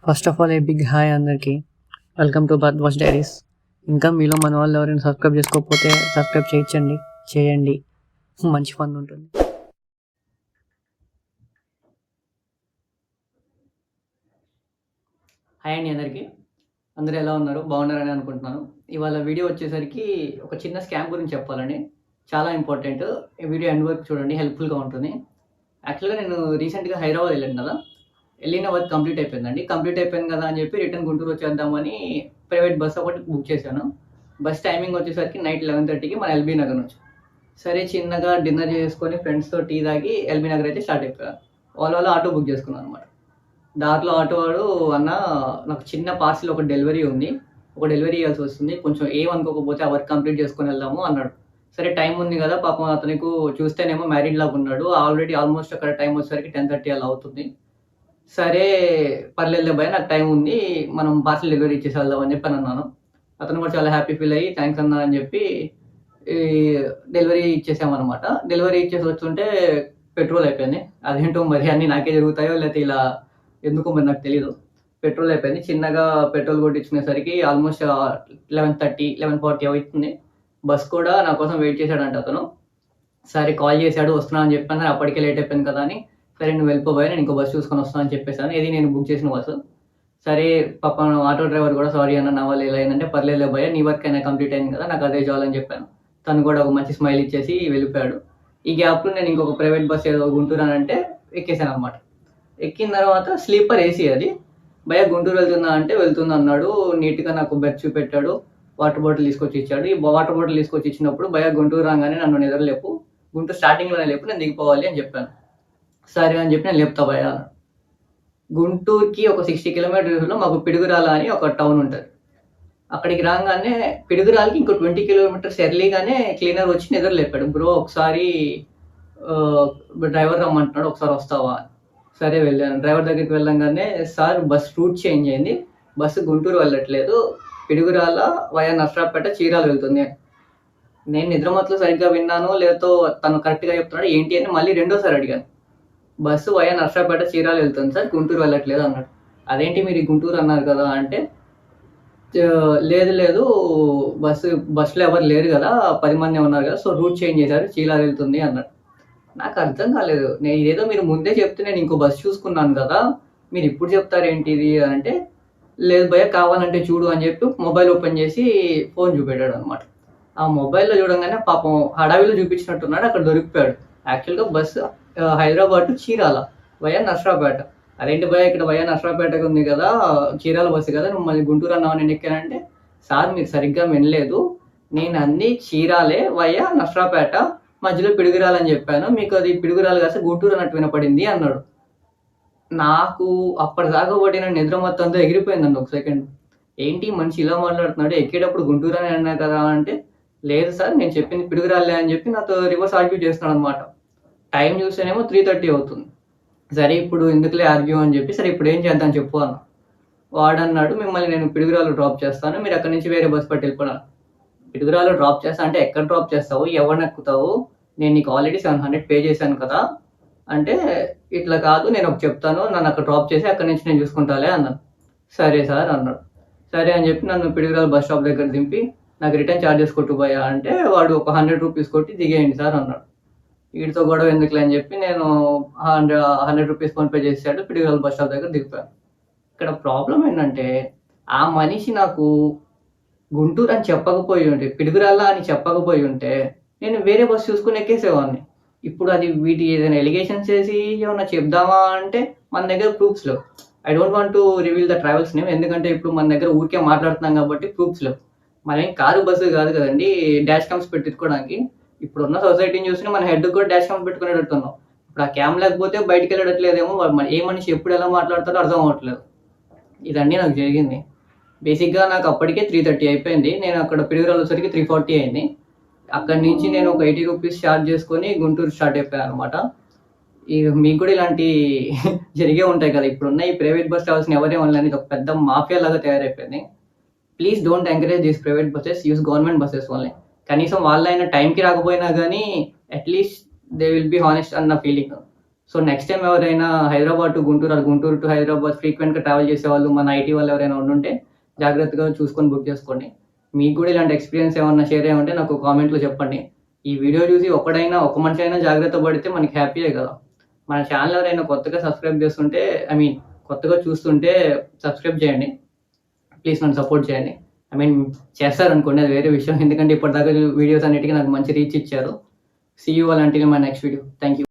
First of all a big hi అందరికీ. Welcome to బర్త్వాష్ diaries. ఇంకా మీలో మన వాళ్ళు ఎవరైనా సబ్స్క్రైబ్ చేసుకోకపోతే సబ్స్క్రైబ్ చేయండి. మంచి ఫన్ ఉంటుంది. హాయ్ అండి అందరికీ. అందరూ ఎలా ఉన్నారు? బాగున్నారని అనుకుంటున్నాను. ఇవాళ వీడియో వచ్చేసరికి ఒక చిన్న స్కామ్ గురించి చెప్పాలండి. చాలా ఇంపార్టెంట్. ఈ వీడియో ఎండ్ వరకు చూడండి, హెల్ప్ఫుల్గా ఉంటుంది. యాక్చువల్గా నేను రీసెంట్గా హైదరాబాద్ వెళ్ళాను కదా, వెళ్ళిన వర్క్ కంప్లీట్ అయిపోయిందండి. కంప్లీట్ అయిపోయింది కదా అని చెప్పి రిటర్న్ గుంటూరు వచ్చేద్దామని ప్రైవేట్ బస్ ఒకటి బుక్ చేశాను. బస్ టైమింగ్ వచ్చేసరికి నైట్ 11:30కి మన ఎల్బీ నగర్ నుంచి. సరే చిన్నగా డిన్నర్ చేసుకొని ఫ్రెండ్స్తో టీ తాగి ఎల్బీ నగర్ అయితే స్టార్ట్ అయిపోయాను. వాళ్ళ ఆటో బుక్ చేసుకున్నాను అనమాట. దాంట్లో ఆటో వాడు, అన్న నాకు చిన్న పార్సిల్ ఒక డెలివరీ ఉంది, ఒక డెలివరీ ఇవ్వాల్సి వస్తుంది, కొంచెం ఏమనుకోకపోతే ఆ వర్క్ కంప్లీట్ చేసుకొని వెళ్దాము అన్నాడు. సరే టైం ఉంది కదా, పాపం అతనికి చూస్తేనేమో మ్యారీడ్ లాగా ఉన్నాడు. ఆల్రెడీ ఆల్మోస్ట్ అక్కడ టైం వచ్చేసరికి 10:30 అలా అవుతుంది. సరే పర్లేదులే భయ్య, నాకు టైం ఉంది, మనం పార్సల్ డెలివరీ ఇచ్చేసి వెళ్దాం అని చెప్పి అన్నాను. అతను కూడా చాలా హ్యాపీ ఫీల్ అయ్యి థ్యాంక్స్ అన్నా అని చెప్పి ఈ డెలివరీ ఇచ్చేసామన్నమాట. డెలివరీ ఇచ్చేసి వచ్చుంటే పెట్రోల్ అయిపోయింది. అదేంటో మరి అన్నీ నాకే జరుగుతాయో లేకపోతే ఇలా ఎందుకో మరి నాకు తెలీదు. పెట్రోల్ అయిపోయింది. చిన్నగా పెట్రోల్ కొట్టించుకునేసరికి ఆల్మోస్ట్ 11:30, 11:40 అవుతుంది. బస్ కూడా నా కోసం వెయిట్ చేశాడంట అతను. సరే కాల్ చేశాడు, వస్తున్నా అని చెప్పాను. అప్పటికే లేట్ అయిపోయింది కదా అని, సరే నువ్వు వెళ్ళిపోబోయే, నేను ఇంకో బస్ చూసుకొని వస్తాను అని చెప్పేసాను. ఇది నేను బుక్ చేసిన బస్సు. సరే పాపం ఆటో డ్రైవర్ కూడా సారీ అన్న, నా వల్ల ఇలా అయిందంటే, పర్లేదులే భయ్య, నీ వర్క్ అయినా కంప్లీట్ అయింది కదా, నాకు అదే చాలని చెప్పాను. తను కూడా ఒక మంచి స్మైల్ ఇచ్చేసి వెళ్ళిపోయాడు. ఈ గ్యాప్లో నేను ఇంకొక ప్రైవేట్ బస్ ఏదో గుంటూరు అని అంటే ఎక్కేసాను అనమాట. ఎక్కిన తర్వాత స్లీపర్ ఏసీ అది. భయ్య గుంటూరు వెళ్తున్నా అంటే వెళ్తున్నా అన్నాడు. నీట్గా నాకు బెడ్ చూపెట్టాడు, వాటర్ బాటిల్ తీసుకొచ్చి ఇచ్చాడు. ఈ వాటర్ బాటిల్ తీసుకొచ్చి ఇచ్చినప్పుడు, భయ్య గుంటూరు రాగానే నన్ను నిద్రలేపు, గుంటూరు స్టార్టింగ్లోనే లేపు, నేను దిగిపోవాలి అని చెప్పాను. సరే అని చెప్పి నేను లేపుతా భయ్య అన్నాడు. గుంటూరుకి ఒక 60 కిలోమీటర్స్లో మాకు పిడుగురాల అని ఒక టౌన్ ఉంటుంది. అక్కడికి రాగానే పిడుగురాలకి ఇంకో 20 కిలోమీటర్స్ ఎర్లీగానే క్లీనర్ వచ్చి నిద్ర లేపాడు. బ్రో ఒకసారి డ్రైవర్ రమ్మంటున్నాడు, ఒకసారి వస్తావా? సరే వెళ్ళాను. డ్రైవర్ దగ్గరికి వెళ్ళంగానే, సార్ బస్ రూట్ చేంజ్ అయింది, బస్సు గుంటూరు వెళ్ళట్లేదు, పిడుగురాల వయా నర్సరావుపేట చీరాల వెళ్తుంది. నేను నిద్రమత్తులో సరిగ్గా విన్నానో లేదో తను కరెక్ట్గా చెప్తున్నాడు ఏంటి అని మళ్ళీ రెండోసారి అడిగాను. బస్సు వయా నర్సరావుపేట చీరాల వెళ్తుంది సార్, గుంటూరు వెళ్ళట్లేదు అన్నాడు. అదేంటి మీరు గుంటూరు అన్నారు కదా అంటే, లేదు బస్సులో ఎవరు లేరు కదా, 10 మంది ఉన్నారు కదా, సో రూట్ చేంజ్ చేశారు, చీరాల వెళ్తుంది అన్నాడు. నాకు అర్థం కాలేదు. నేను ఇదేదో మీరు ముందే చెప్తే నేను ఇంకో బస్ చూసుకున్నాను కదా, మీరు ఇప్పుడు చెప్తారేంటి ఇది అంటే, లేదు భయ్య కావాలంటే చూడు అని చెప్పి మొబైల్ ఓపెన్ చేసి ఫోన్ చూపెట్టాడు అనమాట. ఆ మొబైల్లో చూడంగానే పాపం హడావిలో చూపించినట్టున్నాడు, అక్కడ దొరికిపోయాడు. యాక్చువల్గా bus Hyderabad to Chirala via Narasaraopet. అదేంటి భయ్య ఇక్కడ వయా నర్సరావుపేటగా ఉంది కదా, చీరాల బస్సు కదా, నువ్వు మళ్ళీ గుంటూరు అన్నావు నేను ఎక్కానంటే, సార్ మీరు సరిగ్గా వినలేదు, నేను అన్ని చీరాలే వయా నర్సరావుపేట, మధ్యలో పిడుగురాలని చెప్పాను, మీకు అది పిడుగురాలు కాస్త గుంటూరు అన్నట్టు వినపడింది అన్నాడు. నాకు అప్పటిదాకా పడిన నిద్ర మొత్తంతో ఎగిరిపోయిందండి ఒక సెకండ్. ఏంటి మనిషి ఇలా మాట్లాడుతున్నాడు, ఎక్కేటప్పుడు గుంటూరు అని అన్నా కదా అంటే, లేదు సార్ నేను చెప్పింది పిడుగురాలే అని చెప్పి నాతో రివర్స్ ఆర్గ్యూ చేస్తున్నాడు అనమాట. టైం చూస్తేనేమో 3:30 అవుతుంది. సరే ఇప్పుడు ఎందుకులే ఆర్గ్యూ అని చెప్పి, సరే ఇప్పుడు ఏం చేద్దాం చెప్పు అన్న. వాడన్నాడు, మిమ్మల్ని నేను పిడుగురాలు డ్రాప్ చేస్తాను, మీరు అక్కడి నుంచి వేరే బస్ పట్టి వెళ్ళిపోయాను. పిడుగురాలు డ్రాప్ చేస్తా అంటే ఎక్కడ డ్రాప్ చేస్తావు, ఎవరిని ఎక్కుతావు, నేను నీకు ఆల్రెడీ 700 పే చేశాను కదా అంటే, ఇట్లా కాదు నేను ఒక చెప్తాను, నన్ను అక్కడ డ్రాప్ చేసి అక్కడి నుంచి నేను చూసుకుంటాలే అన్నాను. సరే సార్ అన్నాడు. సరే అని చెప్పి నన్ను పిడుగురాలు బస్ స్టాప్ దగ్గర దింపి, నాకు రిటర్న్ ఛార్జెస్ కొట్టు భయ్యా అంటే, వాడు ఒక 100 రూపీస్ కొట్టి దిగేయండి సార్ అన్నాడు. వీడితో గొడవ ఎందుకులే అని చెప్పి నేను 100 రూపీస్ ఫోన్పే చేసాడు, పిడుగురాలు బస్ స్టాప్ దగ్గర దిగిపోయాను. ఇక్కడ ప్రాబ్లం ఏంటంటే, ఆ మనిషి నాకు గుంటూరు అని చెప్పకపోయి ఉంటే, పిడుగురాళ్ళ అని చెప్పకపోయి ఉంటే, నేను వేరే బస్ చూసుకొని ఎక్కేసేవాడిని. ఇప్పుడు అది వీటి ఏదైనా ఎలిగేషన్స్ చేసి ఏమన్నా చెప్దామా అంటే, మన దగ్గర ప్రూఫ్స్ లేవు. I don't want to reveal the travels name, ఎందుకంటే ఇప్పుడు మన దగ్గర ఊరికే మాట్లాడుతున్నాం కాబట్టి ప్రూఫ్స్ లేవు. మనం కారు బస్సు కాదు కదండి డాష్ క్యామ్స్ పెట్టుకోవడానికి. ఇప్పుడున్న సొసైటీని చూసి మన హెడ్ కూడా డాష్ క్యామ్స్ పెట్టుకునేటట్టున్నాం. ఇప్పుడు ఆ క్యామ్ లేకపోతే బయటికి వెళ్ళట్లేదేమో, ఏ మనిషి ఎప్పుడు ఎలా మాట్లాడతారో అర్థం అవ్వట్లేదు. ఇదన్నీ నాకు జరిగింది. బేసిక్గా నాకు అప్పటికే 3:30 అయిపోయింది. నేను అక్కడ పిడుగురాలు వచ్చేసరికి 3:40 అయింది. అక్కడి నుంచి నేను ఒక 80 రూపీస్ ఛార్జ్ చేసుకొని గుంటూరు స్టార్ట్ అయిపోయాను అనమాట. మీకు కూడా ఇలాంటి జరిగే ఉంటాయి కదా, ఇప్పుడున్న ఈ ప్రైవేట్ బస్ ట్రావెల్స్ని ఎవరే వనలేదు, ఇది ఒక పెద్ద మాఫియా లాగా తయారైపోయింది. Please don't encourage these private buses, use government buses only. కనీసం వాళ్ళైనా టైంకి రాకపోయినా కానీ at least they will be honest అన్న ఫీలింగ్. సో నెక్స్ట్ టైం ఎవరైనా హైదరాబాద్ టు గుంటూరు, గుంటూరు టు హైదరాబాద్ ఫ్రీక్వెంట్‌గా ట్రావెల్ చేసేవాళ్ళు, మన ఐటీ వాళ్ళు ఎవరైనా ఉండుంటే జాగ్రత్తగా చూసుకొని బుక్ చేసుకోండి. మీకు కూడా ఇలాంటి ఎక్స్‌పీరియన్స్ ఏమన్నా షేర్ అయ్యుంటే నాకు కామెంట్‌లో చెప్పండి. ఈ వీడియో చూసి ఒక మనిషి అయినా జాగ్రత్త పడితే మనకి హ్యాపీయే కదా! మన ఛానల్ ఎవరైనా కొత్తగా సబ్స్క్రైబ్ చేస్తుంటే కొత్తగా చూస్తుంటే సబ్స్క్రైబ్ చేయండి. ప్లీజ్ నన్ను సపోర్ట్ చేయండి. చేస్తారనుకోండి అది వేరే విషయం. ఎందుకంటే ఇప్పటిదాకా వీడియోస్ అన్నిటికి నాకు మంచి రీచ్ ఇచ్చారు. See you all until my next video. Thank you.